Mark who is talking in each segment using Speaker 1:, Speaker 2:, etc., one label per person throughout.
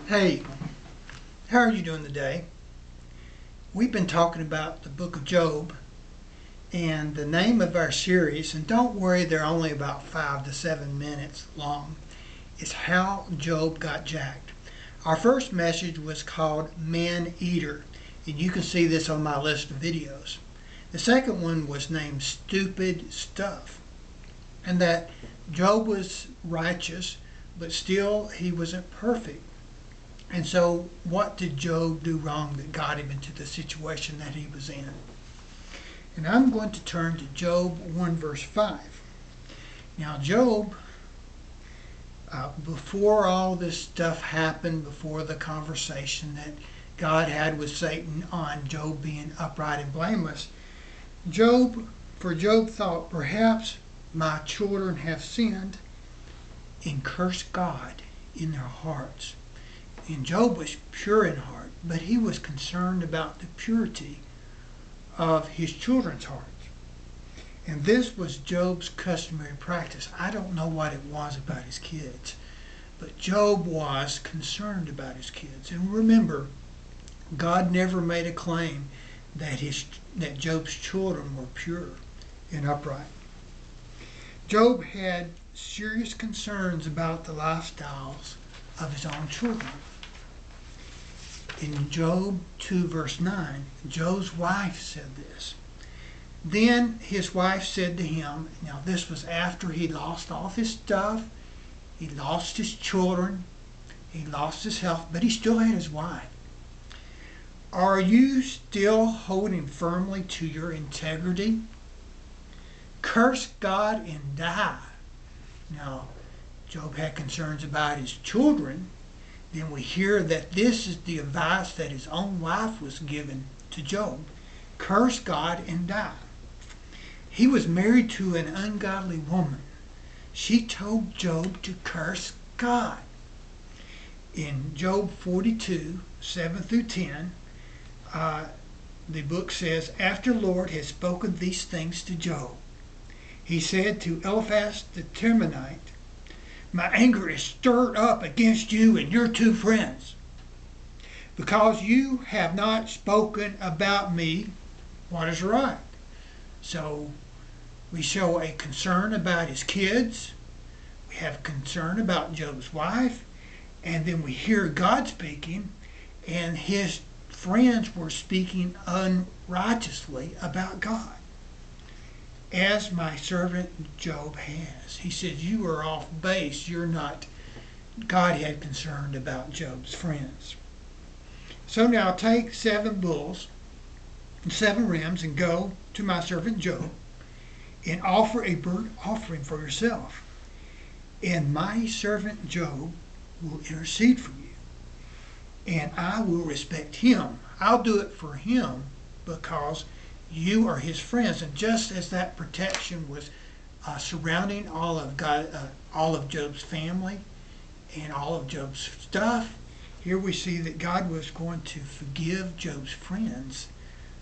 Speaker 1: Hey, how are you doing today? We've been talking about the book of Job, and the name of our series, and don't worry, they're only about 5 to 7 minutes long, is How Job Got Jacked. Our first message was called Man Eater, and you can see this on my list of videos. The second one was named Stupid Stuff, and that Job was righteous, but still he wasn't perfect. And so what did Job do wrong that got him into the situation that he was in? And I'm going to turn to Job 1 verse 5. Now Job, before all this stuff happened, before the conversation that God had with Satan on Job being upright and blameless, Job thought, perhaps my children have sinned, and cursed God in their hearts. And Job was pure in heart, but he was concerned about the purity of his children's hearts. And this was Job's customary practice. I don't know what it was about his kids, but Job was concerned about his kids. And remember, God never made a claim that Job's children were pure and upright. Job had serious concerns about the lifestyles of his own children. In Job 2 verse 9, Job's wife said this. Then his wife said to him, now this was after he lost all of his stuff, he lost his children, he lost his health, but he still had his wife. Are you still holding firmly to your integrity? Curse God and die. Now, Job had concerns about his children. Then we hear that this is the advice that his own wife was given to Job. Curse God and die. He was married to an ungodly woman. She told Job to curse God. In Job 42, 7 through 10, the book says, after the Lord had spoken these things to Job, he said to Eliphaz the Temanite, my anger is stirred up against you and your two friends, because you have not spoken about me what is right. So we show a concern about his kids, we have concern about Job's wife, and then we hear God speaking, and his friends were speaking unrighteously about God. As my servant Job has. He said, you are off base. You're not. God had concerned about Job's friends. So now take 7 bulls and 7 rams and go to my servant Job and offer a burnt offering for yourself. And my servant Job will intercede for you. And I will respect him. I'll do it for him because you are his friends. And just as that protection was surrounding all of Job's family and all of Job's stuff, here we see that God was going to forgive Job's friends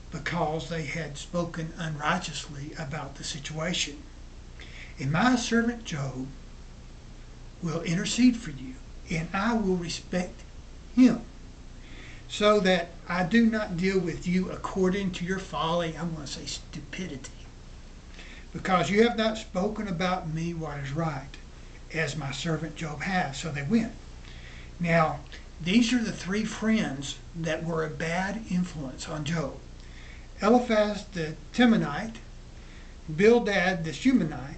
Speaker 1: because they had spoken unrighteously about the situation. And my servant Job will intercede for you, and I will respect him, so that I do not deal with you according to your folly, I'm going to say stupidity, because you have not spoken about me what is right, as my servant Job has. So they went. Now, these are the 3 friends that were a bad influence on Job. Eliphaz the Temanite, Bildad the Shunammite,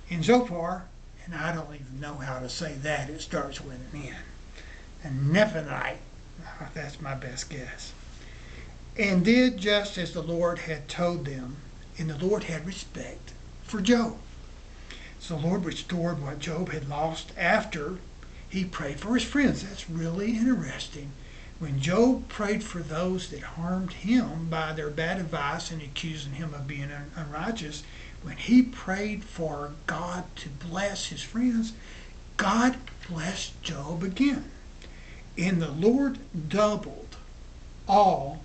Speaker 1: and Zophar, and I don't even know how to say that, it starts with an N, and Nephonite. That's my best guess. And did just as the Lord had told them, and the Lord had respect for Job. So the Lord restored what Job had lost after he prayed for his friends. That's really interesting. When Job prayed for those that harmed him by their bad advice and accusing him of being unrighteous, when he prayed for God to bless his friends, God blessed Job again. And the Lord doubled all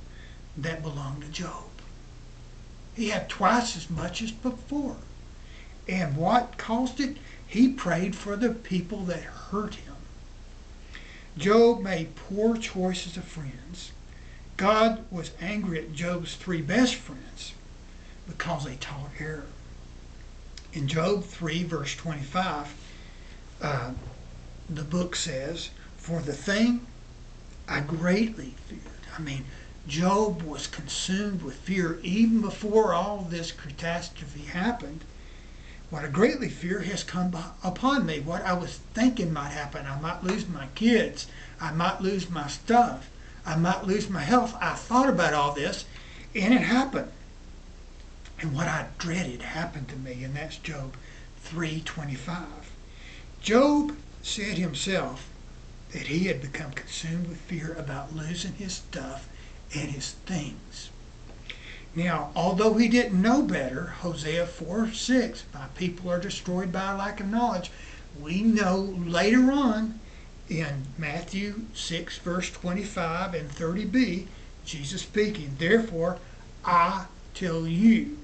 Speaker 1: that belonged to Job. He had twice as much as before. And what caused it? He prayed for the people that hurt him. Job made poor choices of friends. God was angry at Job's three best friends because they taught error. In Job 3, verse 25, the book says, "For the thing I greatly feared." Job was consumed with fear even before all this catastrophe happened. "What I greatly fear has come upon me." What I was thinking might happen. I might lose my kids. I might lose my stuff. I might lose my health. I thought about all this, and it happened. And what I dreaded happened to me, and that's Job 3:25. Job said himself that he had become consumed with fear about losing his stuff and his things. Now, although he didn't know better, Hosea 4:6, "My people are destroyed by a lack of knowledge," we know later on in Matthew 6, verse 25 and 30b, Jesus speaking, "Therefore, I tell you,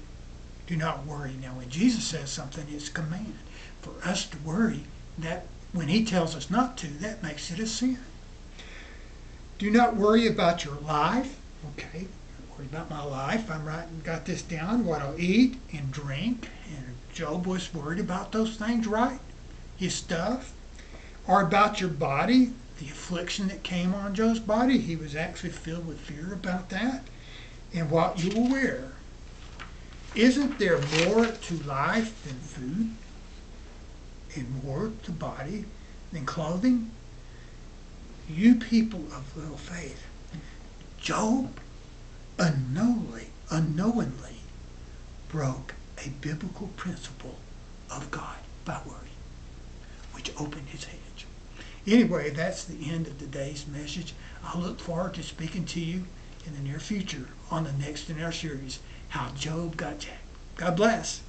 Speaker 1: do not worry." Now, when Jesus says something, it's a command. For us to worry, that when he tells us not to, that makes it a sin. Do not worry about your life. Okay, don't worry about my life. I'm writing, got this down, what I'll eat and drink. And Job was worried about those things, right? His stuff. Or about your body, the affliction that came on Job's body. He was actually filled with fear about that. And what you will wear. Isn't there more to life than food? And more to body than clothing? You people of little faith. Job unknowingly broke a biblical principle of God by worry, which opened his hedge. Anyway, that's the end of today's message. I look forward to speaking to you in the near future on the next in our series, How Job Got Jacked. God bless.